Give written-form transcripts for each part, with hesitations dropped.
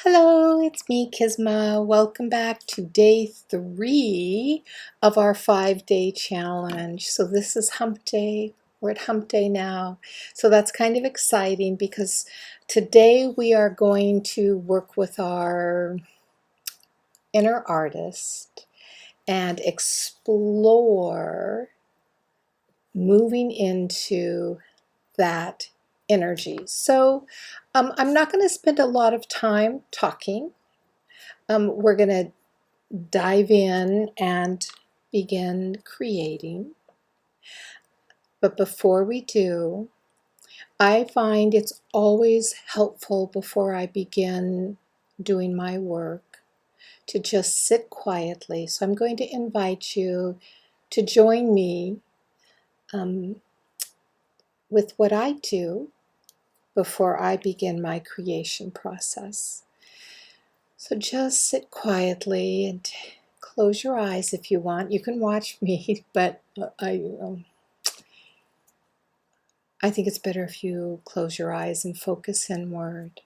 Hello, it's me, Kisma. Welcome back to day 3 of our 5-day challenge. So this is hump day. We're at hump day now. So that's kind of exciting because today we are going to work with our inner artist and explore moving into that energy. So I'm not going to spend a lot of time talking. We're going to dive in and begin creating. But before we do, I find it's always helpful before I begin doing my work to just sit quietly. So I'm going to invite you to join me um, with what I do before I begin my creation process. So just sit quietly and close your eyes if you want. You can watch me, but I think it's better if you close your eyes and focus inward.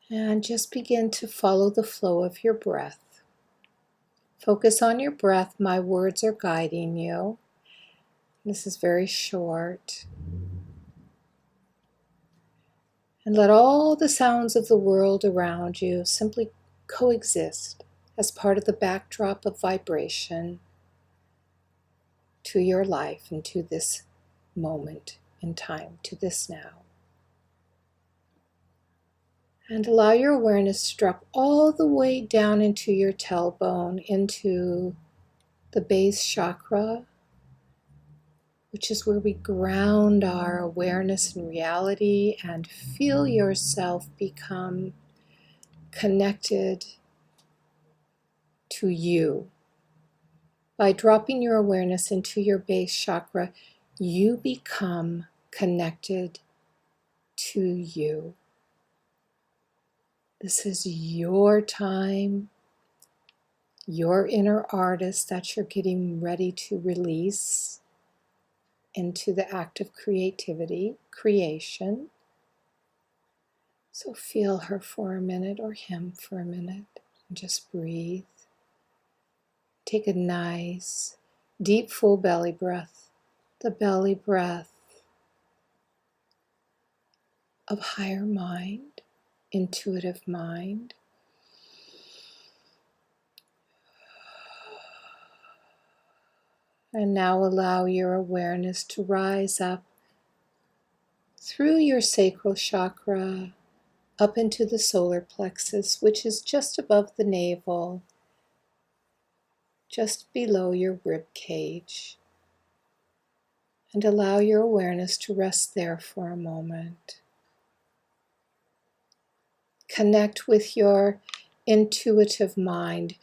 And just begin to follow the flow of your breath. Focus on your breath. My words are guiding you. This is very short. And let all the sounds of the world around you simply coexist as part of the backdrop of vibration to your life and to this moment in time, to this now. And allow your awareness to drop all the way down into your tailbone, into the base chakra, which is where we ground our awareness and reality and feel yourself become connected to you. By dropping your awareness into your base chakra, you become connected to you. This is your time, your inner artist that you're getting ready to release into the act of creativity, creation. So feel her for a minute or him for a minute and just breathe. Take a nice, deep, full belly breath, the belly breath of higher mind, intuitive mind. And now allow your awareness to rise up through your sacral chakra, up into the solar plexus, which is just above the navel, just below your rib cage. And allow your awareness to rest there for a moment. Connect with your intuitive mind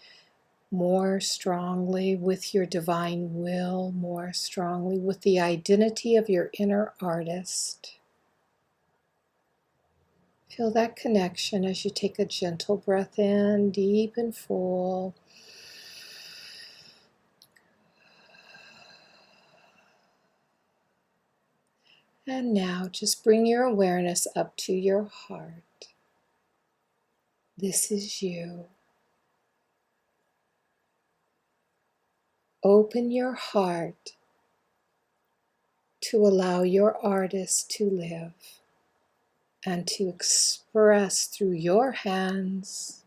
more strongly, with your divine will more strongly, with the identity of your inner artist. Feel that connection as you take a gentle breath in, deep and full. And now just bring your awareness up to your heart. This is you. Open your heart to allow your artist to live and to express through your hands,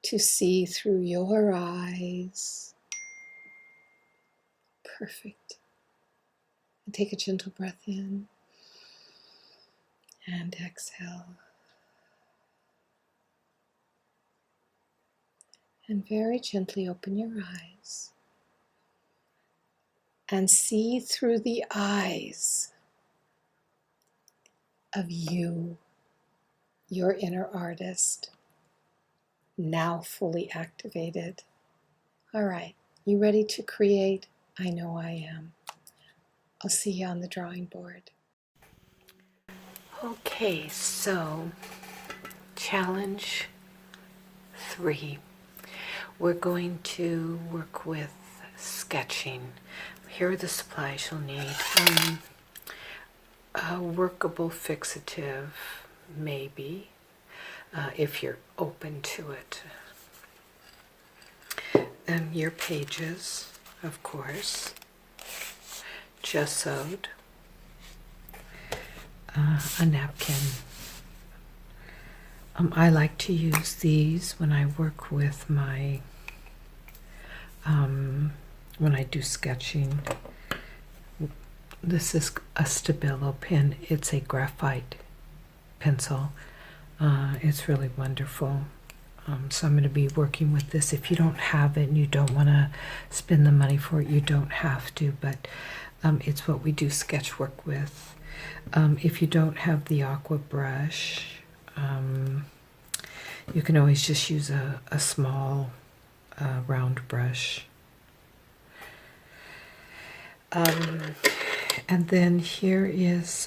to see through your eyes. Perfect. And take a gentle breath in and exhale. And very gently open your eyes and see through the eyes of you, your inner artist, now fully activated. All right, you ready to create? I know I am. I'll see you on the drawing board. Okay, so challenge 3. We're going to work with sketching. Here are the supplies you'll need. A workable fixative, maybe, if you're open to it. Your pages, of course, gessoed, a napkin. I like to use these when I work with my, when I do sketching. This is a Stabilo pen. It's a graphite pencil. It's really wonderful. So I'm going to be working with this. If you don't have it and you don't want to spend the money for it, you don't have to, but it's what we do sketch work with. If you don't have the aqua brush, you can always just use a small round brush. And then here is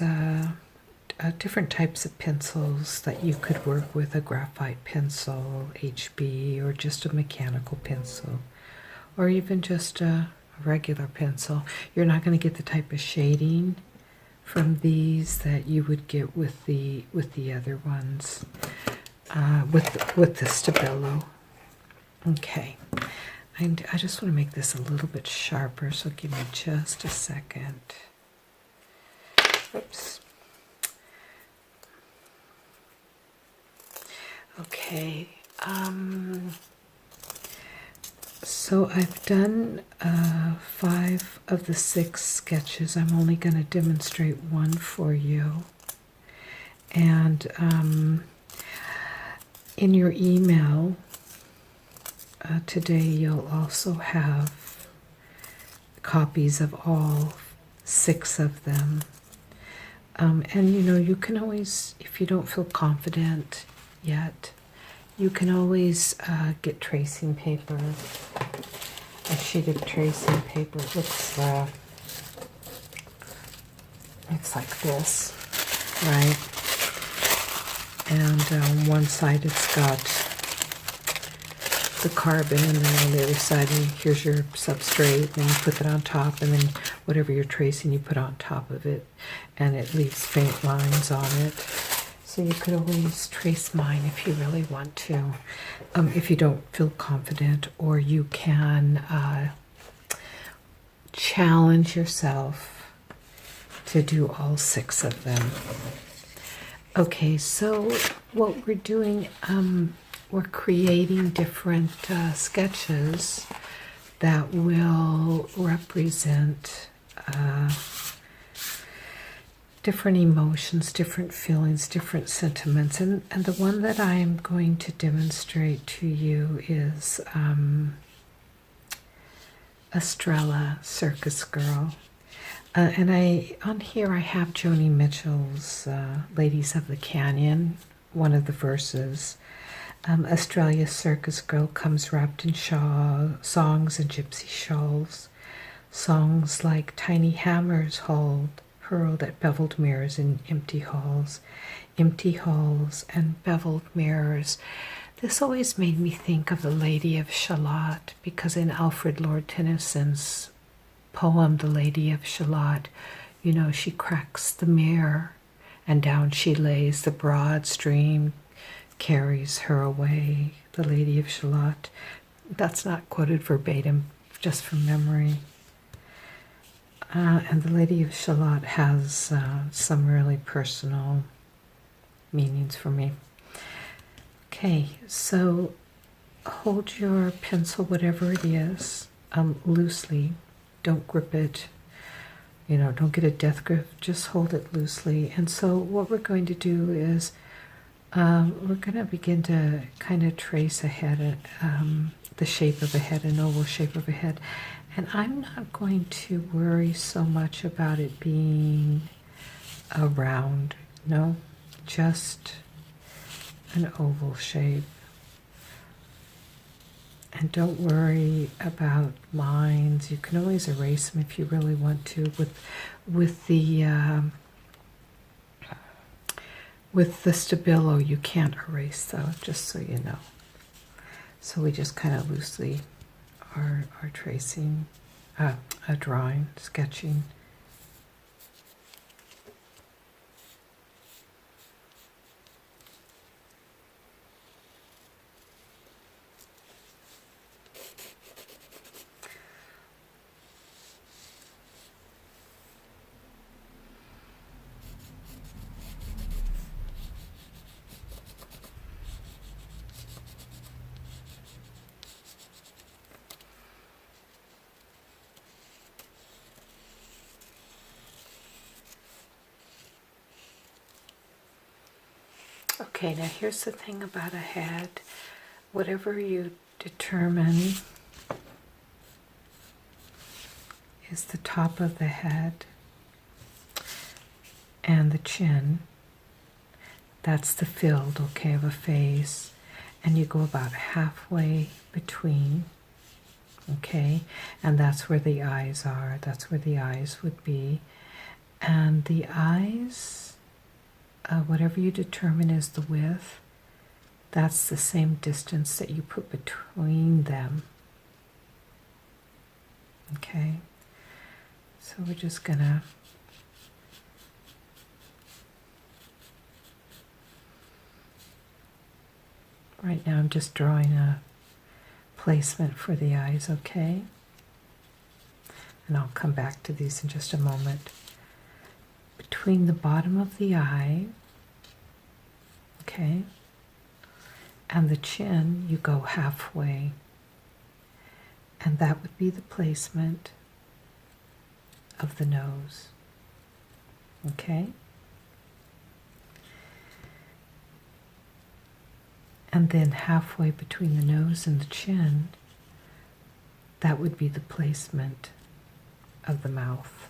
different types of pencils that you could work with, a graphite pencil, HB, or just a mechanical pencil, or even just a regular pencil. You're not going to get the type of shading from these that you would get with the other ones, with the Stabilo. Okay, and I just want to make this a little bit sharper, so give me just a second. Oops. Okay, so I've done 5 of the 6 sketches. I'm only going to demonstrate one for you. And in your email today, you'll also have copies of all 6 of them. And you know, you can always, if you don't feel confident yet, you can always get tracing paper, a sheet of tracing paper. It looks like this, right? And on one side it's got the carbon, and then on the other side, here's your substrate, and you put that on top, and then whatever you're tracing you put on top of it, and it leaves faint lines on it. So you could always trace mine if you really want to, if you don't feel confident, or you can challenge yourself to do all 6 of them. Okay, so what we're doing, we're creating different sketches that will represent different emotions, different feelings, different sentiments. And the one that I'm going Demonstrate to you is Estrella, Circus Girl. And on here I have Joni Mitchell's Ladies of the Canyon, one of the verses. Estrella, Circus Girl, comes wrapped in songs and gypsy shawls. Songs like tiny hammers hurled at beveled mirrors in empty halls and beveled mirrors. This always made me think of the Lady of Shalott, because in Alfred Lord Tennyson's poem, The Lady of Shalott, you know, she cracks the mirror and down she lays, the broad stream carries her away. The Lady of Shalott. That's not quoted verbatim, just from memory. And the Lady of Shalott has some really personal meanings for me. Okay, so hold your pencil, whatever it is, loosely. Don't grip it. You know, don't get a death grip. Just hold it loosely. And so what we're going to do is we're going to begin to kind of trace a head, the shape of a head, an oval shape of a head. And I'm not going to worry so much about it being a round, no, just an oval shape. And don't worry about lines. You can always erase them if you really want to. With the Stabilo, you can't erase those, just so you know. So we just kind of loosely are tracing, drawing, sketching. Okay, now here's the thing about a head. Whatever you determine is the top of the head and the chin. That's the field, okay, of a face. And you go about halfway between, okay? And that's where the eyes are. That's where the eyes would be. And the eyes, whatever you determine is the width, that's the same distance that you put between them. Okay? So we're just gonna right now I'm just drawing a placement for the eyes, okay? And I'll come back to these in just a moment. Between the bottom of the eye, okay, and the chin, you go halfway. And that would be the placement of the nose, okay? And then halfway between the nose and the chin, that would be the placement of the mouth.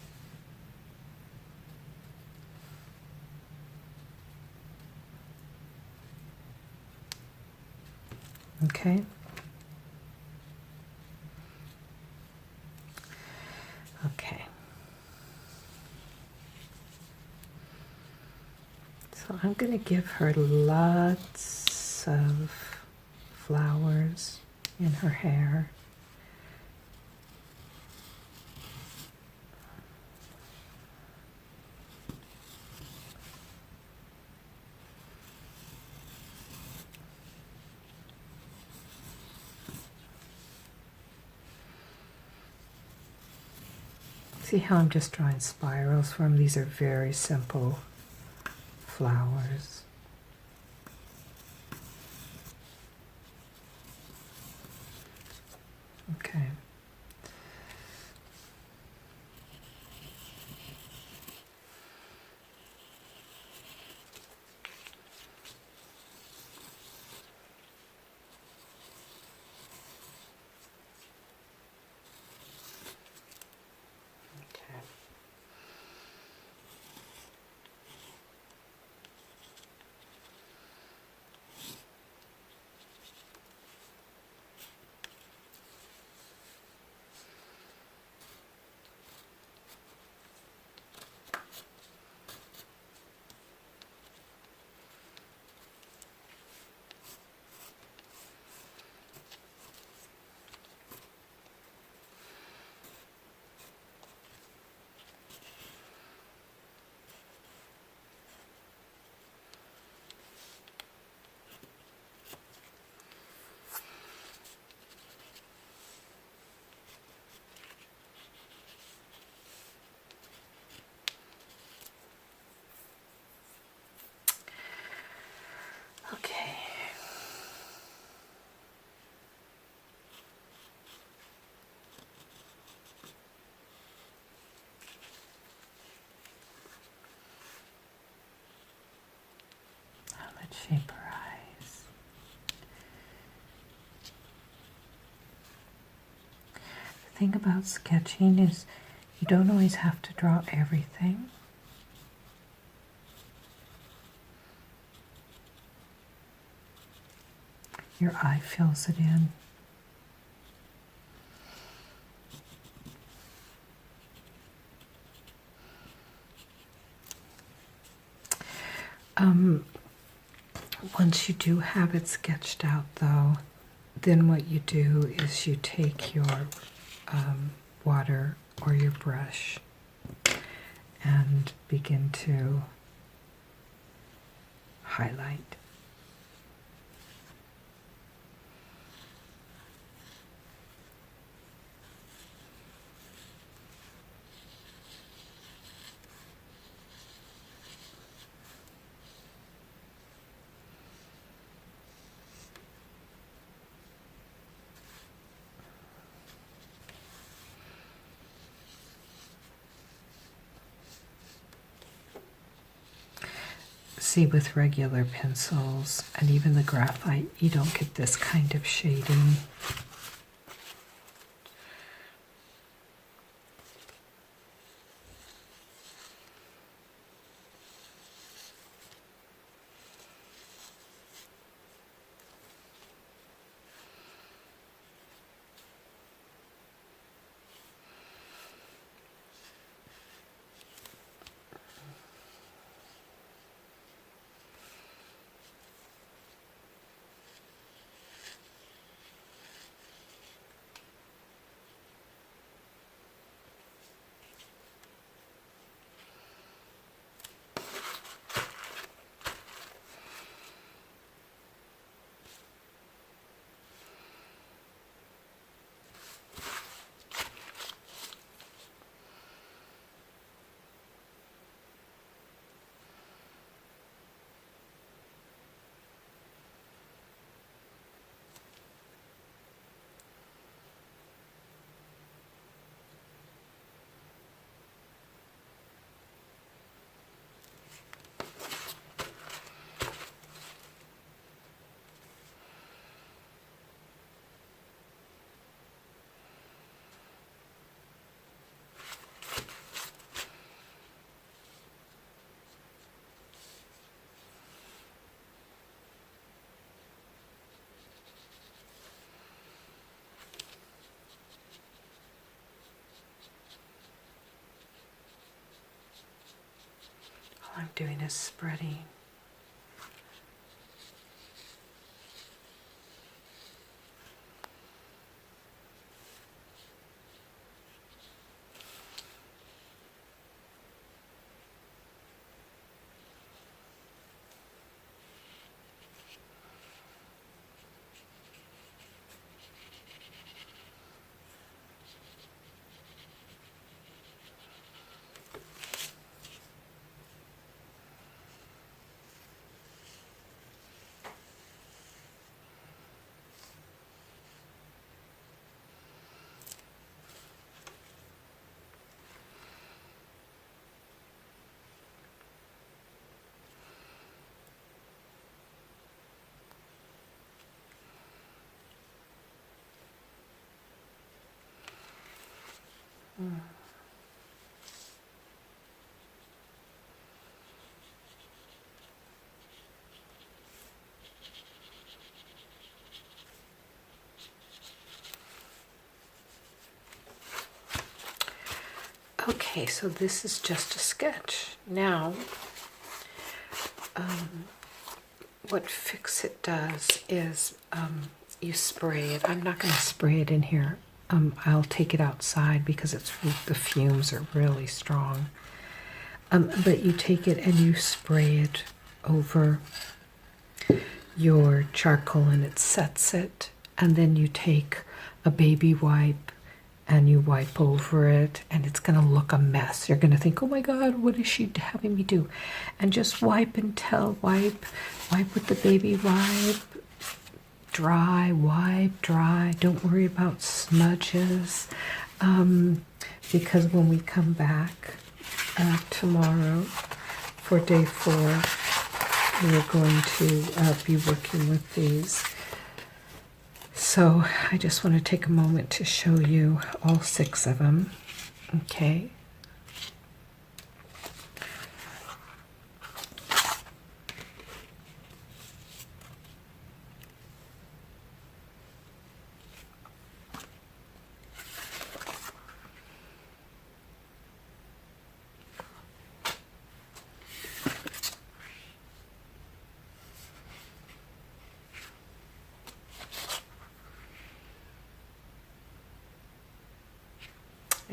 Okay? Okay. So I'm going to give her lots of flowers in her hair. See how I'm just drawing spirals for them? These are very simple flowers. Okay. Okay. Now let's shape her eyes. The thing about sketching is you don't always have to draw everything. Your eye fills it in. Once you do have it sketched out, though, then what you do is you take your water or your brush and begin to highlight. See, with regular pencils and even the graphite, you don't get this kind of shading. All I'm doing is spreading. Okay, so this is just a sketch. Now, what Fix It does is you spray it. I'm not going to spray it in here. I'll take it outside because the fumes are really strong. But you take it and you spray it over your charcoal and it sets it. And then you take a baby wipe and you wipe over it, and it's going to look a mess. You're going to think, oh my God, what is she having me do? And just wipe with the baby wipe, dry, wipe, dry. Don't worry about smudges, because when we come back tomorrow for day 4, we're going to be working with these. So I just want to take a moment to show you all 6 of them, okay?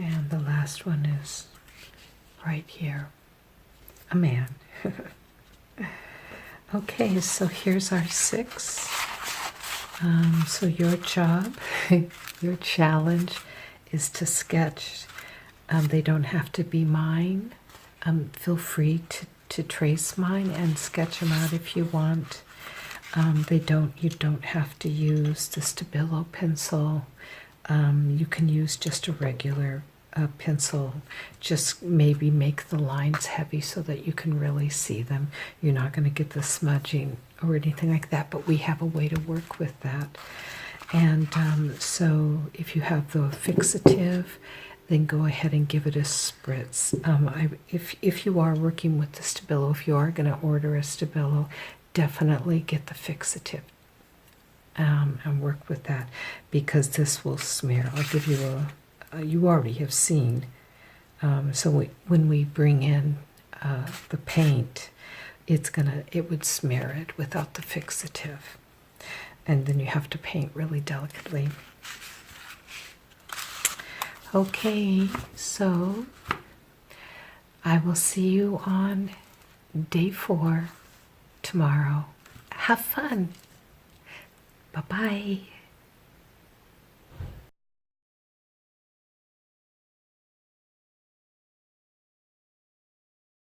And the last one is right here, a man. Okay, so here's our 6. So your job, your challenge is to sketch. They don't have to be mine. Feel free to trace mine and sketch them out if you want. You don't have to use the Stabilo pencil. You can use just a regular pencil, just maybe make the lines heavy so that you can really see them. You're not going to get the smudging or anything like that, but we have a way to work with that. And so if you have the fixative, then go ahead and give it a spritz. If you are working with the Stabilo, if you are going to order a Stabilo, definitely get the fixative and work with that, because this will smear. I'll give you you already have seen. So when we bring in the paint, it would smear it without the fixative. And then you have to paint really delicately. Okay, so I will see you on day 4 tomorrow. Have fun. Bye-bye.